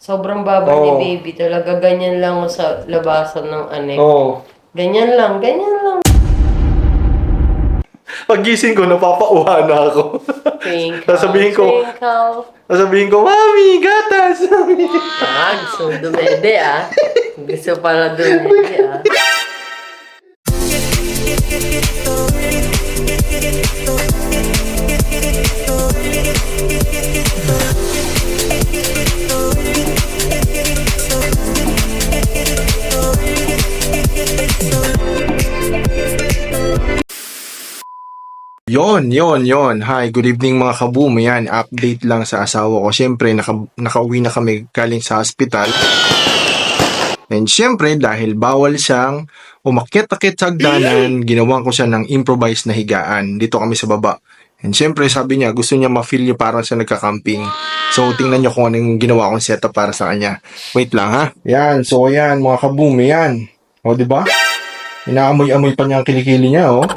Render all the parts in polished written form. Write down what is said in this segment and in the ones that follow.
Sobrang baba ni Oo. baby. Talaga ganyan lang ako sa labasan ng anek. Oo. Ganyan lang, ganyan lang. Paggising ko, napapauha na ako. Twinkle, Sasabihin ko, twinkle. Mami, gatas! Gusto dumede Gusto pala dumede Yon. Hi, good evening mga kaboom. Yan, update lang sa asawa ko. Siyempre, nakauwi na kami galing sa hospital. And siyempre, dahil bawal siyang umakyat-akit sa hagdanan, ginawan ko siya ng improvised na higaan. Dito kami sa baba. And siyempre, sabi niya, gusto niya ma-feel niya parang siya nagka-camping. So, tingnan niyo kung anong ginawa kong setup para sa kanya. Wait lang, ha? Yan, so yan, mga kaboom, yan. O, diba? Inaamoy-amoy pa niya ang kilikili niya, oh.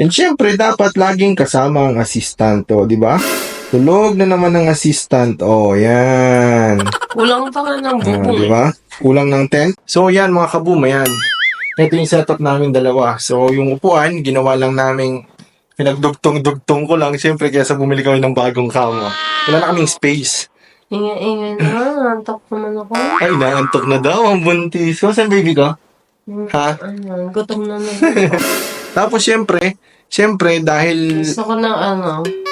And syempre, dapat laging kasama ang assistant, oh, di ba? Tulog na naman ang assistant, oh, yan. Kulang pa nga ng bubong Di ba? Kulang ng 10. So, yan mga kaboom, yan. Ito yung setup namin dalawa. So, yung upuan, ginawa lang namin, pinagdugtong-dugtong ko lang. Syempre, kaya sa bumili kami ng bagong kama. Wala na kaming space. Ingay-ingay na, antok naman ako. Ay, naantok na daw ang buntis. So, saan baby ko? Ha? Gutom na naman. Tapos, syempre, dahil... Gusto ko ng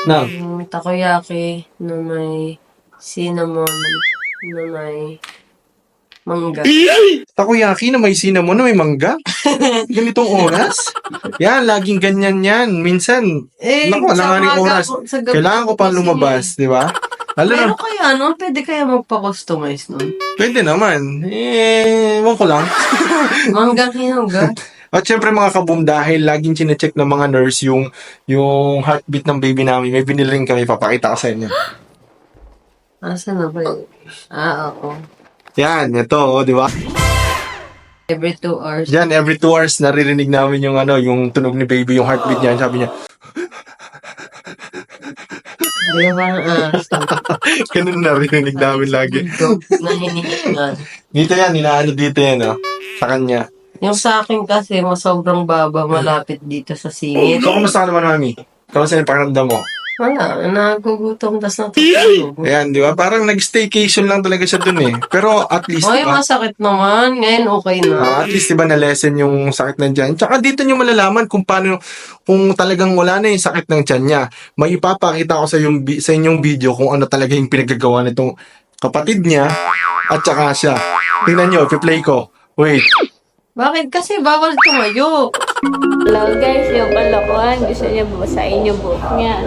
Na, takoyaki na may cinnamon, na may mangga. takoyaki na may cinnamon na may mangga? Ganitong oras? Yan, laging ganyan yan. Minsan, naku, wala nga rin oras. Kailangan ko pa lumabas, di ba? Pero kaya, pwede kaya magpa-customize nun? Pwede naman. Ewan ko lang. Manggang hinuga. At syempre mga kaboom, dahil laging chinecheck ng mga nurse yung heartbeat ng baby namin, may binili rin kami, papakita ko sa inyo. Asa na ba yun? Oo. Yan, ito, oh, di ba? Every 2 hours. Yan, every 2 hours naririnig namin yung tunog ni baby, yung heartbeat niya. Sabi niya, Di ba parang ganun naririnig namin lagi. Nahinihingan. Dito yan, inaano dito yan, oh, sa kanya. Yung sa akin kasi, sobrang baba, malapit dito sa singit. So, kumusta ka naman, mami? Kamusta yung pakiramdam mo? Wala, nagugutom, tas natutulog. Ayan, di ba? Parang nag-staycation lang talaga siya dun eh. Pero at least, Hoy, diba? masakit naman. Ngayon, okay na. At least, diba, na-lessen yung sakit ng tiyan. Tsaka dito nyo malalaman kung paano, kung talagang wala na yung sakit ng tiyan niya. May ipapakita ko sa inyong video kung ano talaga yung pinagagawa nitong kapatid niya at tsaka siya. Tingnan nyo, i-play ko. Wait. Bakit? Kasi bawal tumayo. Hello guys, yung kalokohan. Gusto niya basahin yung book niya.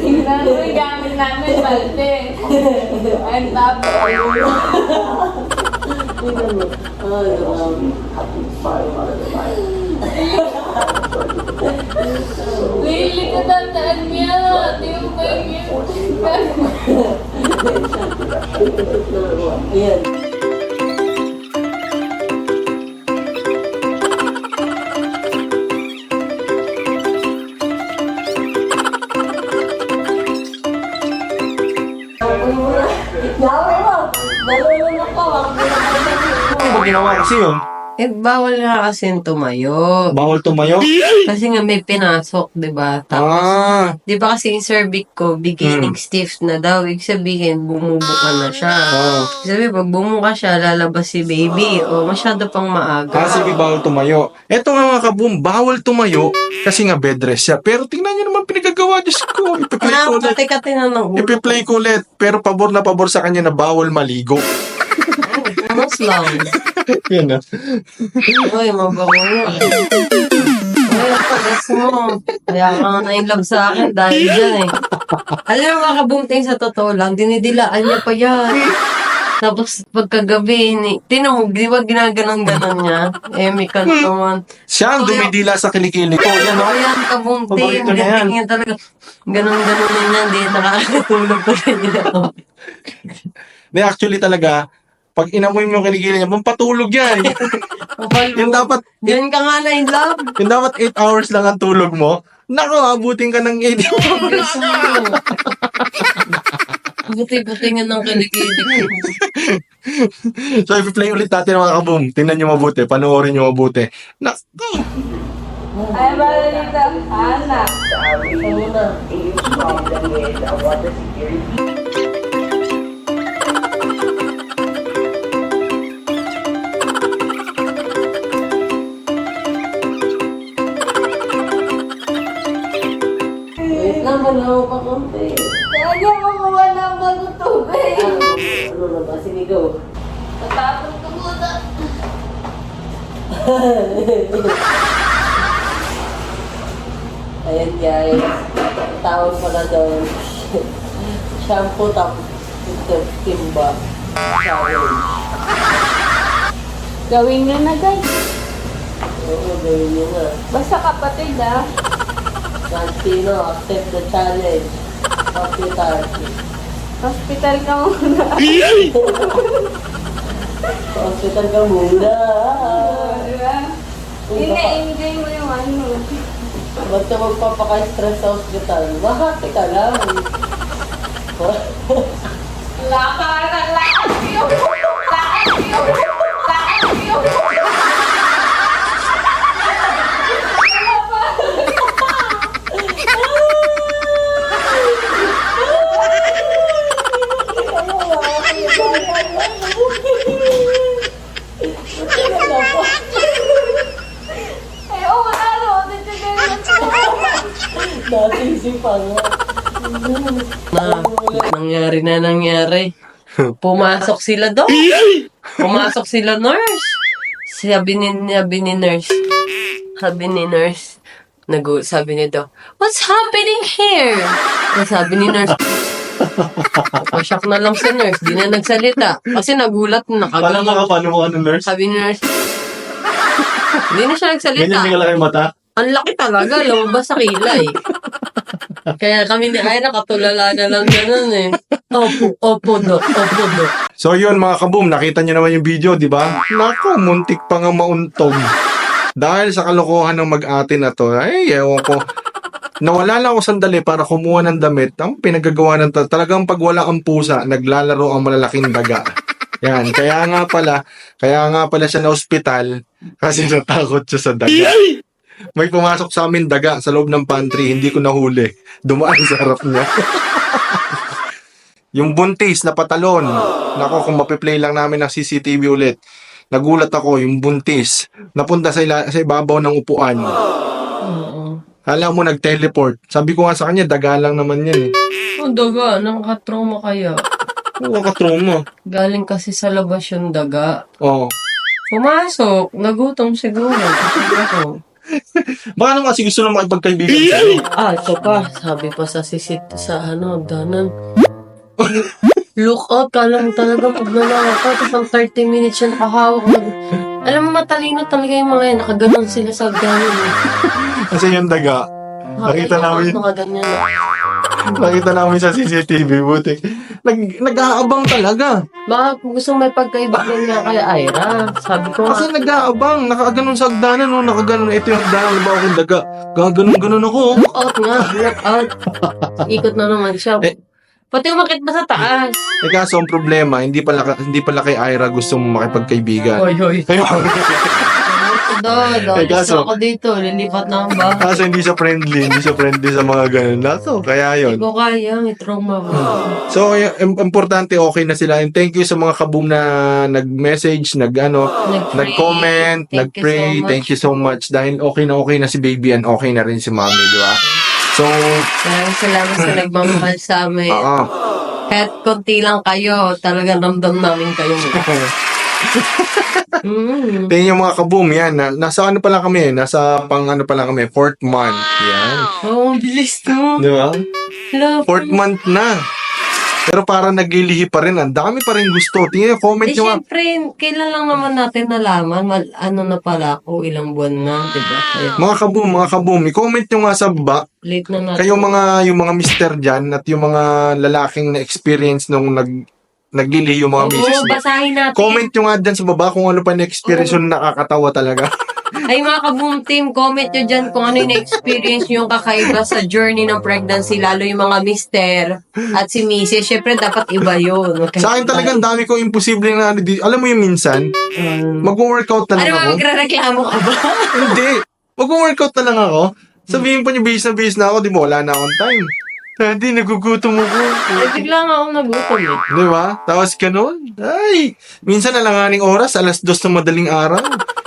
Tingnan mo yung gamit namin, malte. Ang tabo. Lili ka tataan niya. Tingnan mo kayo. Ano ba ginawa kasi yun? Bawal nga kasi tumayo. Bawal tumayo? Kasi nga may pinasok, di ba? Tapos, di ba kasi yung cervix ko, beginning stiff na daw. Ibig sabihin, bumubuka na siya. Ibig sabihin, pag bumuka siya, lalabas si baby. O, masyado pang maaga. Sige, bawal tumayo. Eto nga mga kaboom, bawal tumayo kasi nga bed rest siya. Pero tingnan nyo naman pinagagawa, Diyos ko. Ipi-play ko ulit. Kati-kati na ng ulo. Ipi-play ko ulit. Pero pabor na pabor sa kanya na bawal maligo. Mas lang. Yan na. Uy, mabango yan. Uy, pagas mo. Kaya ka nga na-inlove sa akin dahil dyan eh. Alam mo mga kabunting sa totoo lang, dinidilaan niya pa yan. Tapos pagkagabi, tinamog, di ba ginaganon-ganon niya? May naman. Siya ang dumidila sa kilikili ko. Yan o. Ayan, kabunting. Paborito na yan. Ganyan talaga. Ganon-ganon niya, hindi nakakatulog pa ganyan. Actually talaga, pag inamoy mo yung kilikili niya, pampatulog yan. Yung dapat, Yan ka nga na-inlove. yung dapat 8 hours lang ang tulog mo. Naku, abutin ka ng 8 hours. Gusto mo. Buti-buti nga ng kilikili. So, i-play ulit natin mga kaboom. Tingnan nyo mabuti. Panoorin nyo mabuti. Naku! Ay, ba dito? Anak. Wait lang, malaw pa konti. Kaya mo mawala ang bagong tubig. Ano na ba? Sinigaw. Tatapos ko muna. Ayan guys. Tawag pala doon. Shampoo tapos ito, timba. Challenge. Gawin nyo na guys. Oo, gawin nyo na. Basta kapatid ah. Santino, accept the challenge. Hospitality. Hospital ka muna. Hospital ka muna. Diba? Ina-enjoy mo yung ano. Ba't ka magpapaka-stress sa hospital? Mahati ka lang. Lakar na lakar yung lakar yung lakar yung Ay, oo nga no. Dito Nasisipan nga. Nangyari. Pumasok sila doon. Pumasok sila nurse. Sabi ni nurse. Sabi ni nurse. Sabi ni Doc, what's happening here? Sabi ni nurse. Shock na lang si nurse. Di na nagsalita. Kasi nagulat na Paano nakaganon. paano mo ano, nurse? Sabi ni nurse. Hindi na siya nagsalita. Ganyan din kalaki yung mata. Ang laki talaga, lumabas sa kilay. Kaya kami ni Ira, katulala na lang ganun eh. Opo, Dok. So yun mga kaboom, nakita nyo naman yung video, di ba? Naku, muntik pa nga mauntog. Dahil sa kalokohan ng mag-ate na to, ay, ewan ko. Nawala lang ako sandali para kumuha ng damit. Ang pinagagawa ng talagang pag wala ang pusa, naglalaro ang malalaking daga. Yan, kaya nga pala siya na ospital kasi natakot siya sa daga. May pumasok sa amin daga sa loob ng pantry, hindi ko nahuli. Dumaan sa harap niya. Yung buntis na patalon. Nako, kung mapiplay lang namin ng CCTV ulit. Nagulat ako, yung buntis. Napunta sa ibabaw ng upuan. Oo. Alam mo, nag-teleport. Sabi ko nga sa kanya, daga lang naman yan eh. Ang daga, nakaka-trauma kaya. Oo, katrauma. Galing kasi sa labas yung daga. Oo. Pumasok, nagutom siguro. Ako. Baka naman kasi gusto na makipagkaibigan sa'yo. Ito pa, sabi pa sa danan. Look out, kala mo talaga magnanakaw ka. Tapos ang 30 minutes siya nakahawak. Alam mo, matalino talaga yung mga yan. Nakaganon sila sa ganon. Kasi yung daga, nakita namin sa CCTV, buti. Nag-aabang talaga. Baka kung gusto may pagkaibigan nga kay Ira. Sabi ko nga, Kasi nag-aabang, nakaganon sa hagdanan, no? Nakaganon, ito yung hagdanan, ba akong daga? Gaganon-ganon ako. look out nga, look out. Ikot na naman siya. Pati umakit ba sa taas? Kaso ang problema, hindi pala kay Ira gusto mo makipagkaibigan. Hoy. Kaya, Gusto ako dito, lilipat na ang bahay. kaso hindi siya friendly sa mga ganun. Nato, kaya Hindi yon. ko kaya, may trauma ko. So, importante, okay na sila. And thank you sa mga kaboom na nag-message, nag-comment, Thank you nag-pray. so much. Thank you so much. Dahil okay na si baby and okay na rin si mommy, di ba? So, Maraming salamat sa nagmamahal sa amin. oo. Kahit konti lang kayo, talagang ramdam namin kayo. Tingnan yung mga kaboom, yan. Nasa ano pa lang kami, nasa pang ano pa lang kami, 4th month. Yan. Oh, ang bilis no. Di ba? Love. 4th month na. Pero parang naglilihi pa rin. Ang dami pa rin gusto. Tingnan, comment Eh, nyo nga. syempre, kailan lang naman natin nalaman, ano na pala ako, ilang buwan na, di ba? Kaya, Mga kaboom, i-comment nyo nga sa baba. late na natin. Kayong yung mga mister dyan at yung mga lalaking na experience nung naglilihi yung mga misis Oo, niyo. basahin natin. Comment nyo nga dyan sa baba kung ano pa na-experience yung nakakatawa talaga. Ay mga ka-boom team, comment nyo dyan kung ano yung experience yung kakaiba sa journey ng pregnancy, lalo yung mga mister at si Mrs. Siyempre, dapat iba yun. Okay? Sa akin talagang dami ko imposible na alam mo yung minsan, mag-workout na lang Ano ako. ba, magre-reklamo ka ba? Hindi. Mag-workout na lang ako. Sabihin pa niyo, bihis na ako, di mo, wala na akong time. Hindi, nagugutom ako. Ay, bigla nga akong nagutom eh. Di ba? Tapos ganun. Ay, minsan alanganing oras, 2:00 ng madaling araw.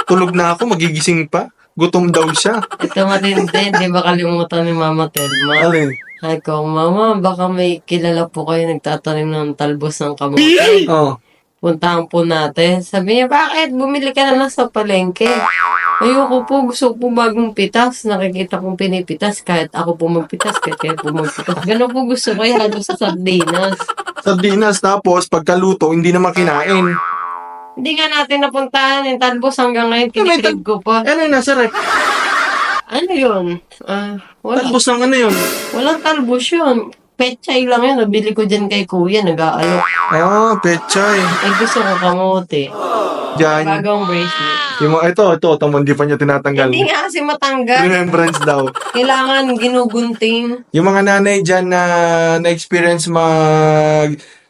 Tulog na ako, magigising pa. Gutom daw siya. Ito matindi, di ba kalimutan ni Mama Telma? Alin? Ay ko, Mama, baka may kilala po kayo nagtatanim ng talbos ng kamote. Oh. Puntahan po natin. Sabi niya, bakit? Bumili ka na lang sa palengke. Ayoko po, gusto ko po bagong pitas. Nakikita kong pinipitas kahit ako po magpitas, kahit kayo po magpitas. Ganun po gusto ko yan sa sardinas. Sardinas, tapos pagkaluto, hindi na makinain. Hindi nga natin napuntahan yung talbos hanggang ngayon. Kinikrib ko pa. Ano yung nasa rep? Ano yun? Wala. Talbos ng ano yun? Walang talbos yun. Pechay lang yun. Nabili ko dyan kay kuya. Nag-aalok. Ah, pechay. Eh, gusto ko kamote. Diyan. Bagong bracelet. Yung mga, ito, hindi pa niya tinatanggal. Hindi nga kasi matanggal. Remembrance daw. Kailangan ginugunting. Yung mga nanay dyan na experience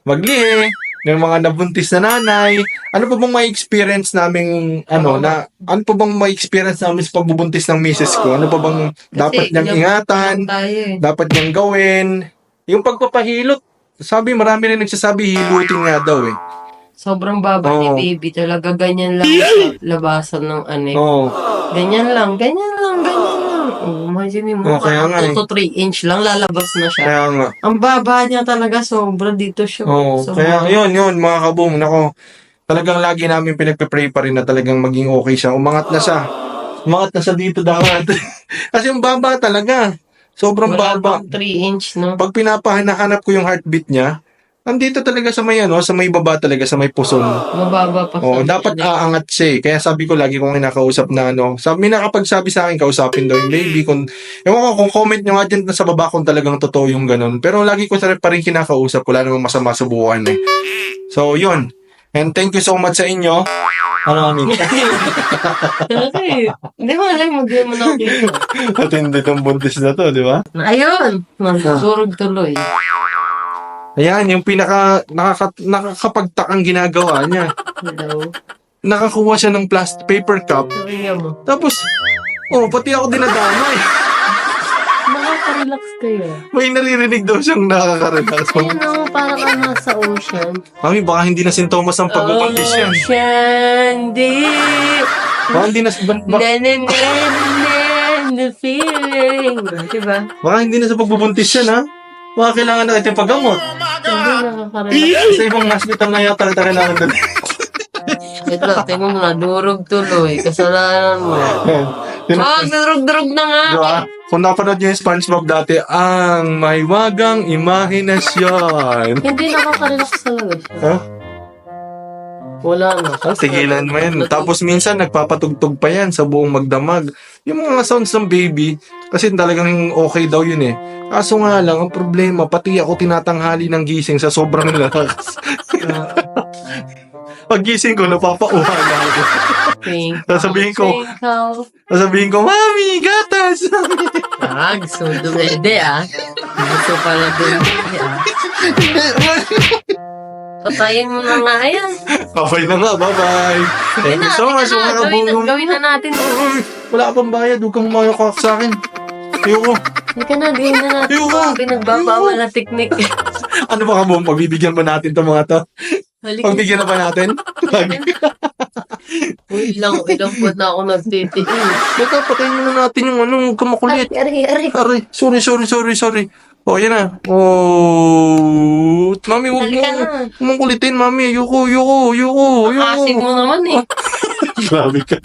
maglihi, ng mga nabuntis na nanay, ano pa bang may experience namin, ano pa bang may experience namin sa pagbubuntis ng misis ko? Ano pa bang dapat niyang ingatan? Tayo eh. Dapat niyang gawin? Yung pagpapahilot, sabi, marami rin nagsasabi, hilutin nga daw eh. Sobrang baba ni Oo. baby. Talaga ganyan lang sa labasan ng anek. Oo. Ganyan lang. Imagine mo, Kaya nga 2 to 3 inch lang, lalabas na siya. Kaya nga. Ang baba niya talaga, sobra dito siya. Oo. Sobra. Kaya yun, mga kaboom, nako, talagang lagi namin pinagpe-pray pa rin na talagang maging okay siya. Umangat na siya. Umangat na siya dito dapat. Kasi yung baba talaga. Sobrang Wala baba. bang 3 inch, no? Pag pinapahanap ko yung heartbeat niya, nandito talaga sa may sa may baba talaga, sa may puson. Mababa pa Oo, sa dapat aangat siya eh. Kaya sabi ko lagi kong kinakausap na may nakapagsabi sa akin, kausapin daw yung baby. Ewan ko kung comment nyo nga dyan sa baba kung talagang totoo yung ganun. Pero lagi ko pa rin kinakausap, wala namang masama subukan eh. So, yun. And thank you so much sa inyo. Ano kami? Okay. Hindi mo alam, mag-game mo na dito. At hindi itong buntis na to, di ba? Ayun! Nagsurog tuloy. Ayan, yung nakakapagtakang ginagawa niya. Hello. Nakakuha siya ng paper cup. Sabi mo. Tapos, pati ako dinadamay. Makaka-relax kayo. May naririnig daw siyang nakaka-relax. Ayun o, parang ka nasa ocean. Mami, baka hindi na sintomas ang pagbubuntis yan. Ocean deep. Baka hindi na, The feeling. Diba? baka hindi na sa pagbubuntis yan, ha? Baka kailangan na natin paggamot. Hindi nakaka-relax. Sa ibang hospital na yata kita kailangan na. Ito, tingnan mo na, durog tuloy. Kasalanan mo. Durog-durog na nga. Diba? Kung napanood niyo yung SpongeBob dati, ang may wagang imahinasyon. Hindi nakaka-relax talaga siya. Ha? Wala na. Tigilan mo yan. Tapos minsan nagpapatugtog pa yan sa buong magdamag. Yung mga sounds ng baby, kasi talagang okay daw yun eh. Kaso nga lang, ang problema, pati ako tinatanghali ng gising sa sobrang lakas. Pag gising ko, napapauha na ako. Sasabihin ko, Mami, gatas! Gusto dumede Gusto pala dumede Patayin mo na nga yan. Okay na nga, bye-bye. Thank you so much, mga kabungong. Gawin na natin. Wala ka pang bayad, huwag kang mayakak sa akin. Ayoko. Hindi ka na, gawin na natin. Ayoko. Pinagbabawal na teknik. Ano ba kabung, pagbibigyan ba natin itong mga to? Pagbigyan na ba natin? Uy, ilang po na ako nagtitiis. Teka, patayin mo na natin yung huwag kang makulit. Ari. Aray, sorry. Yan na. Mami, huwag Halika na. mong kulitin, mami. Ayoko. Asin mo naman eh. Grabe ka.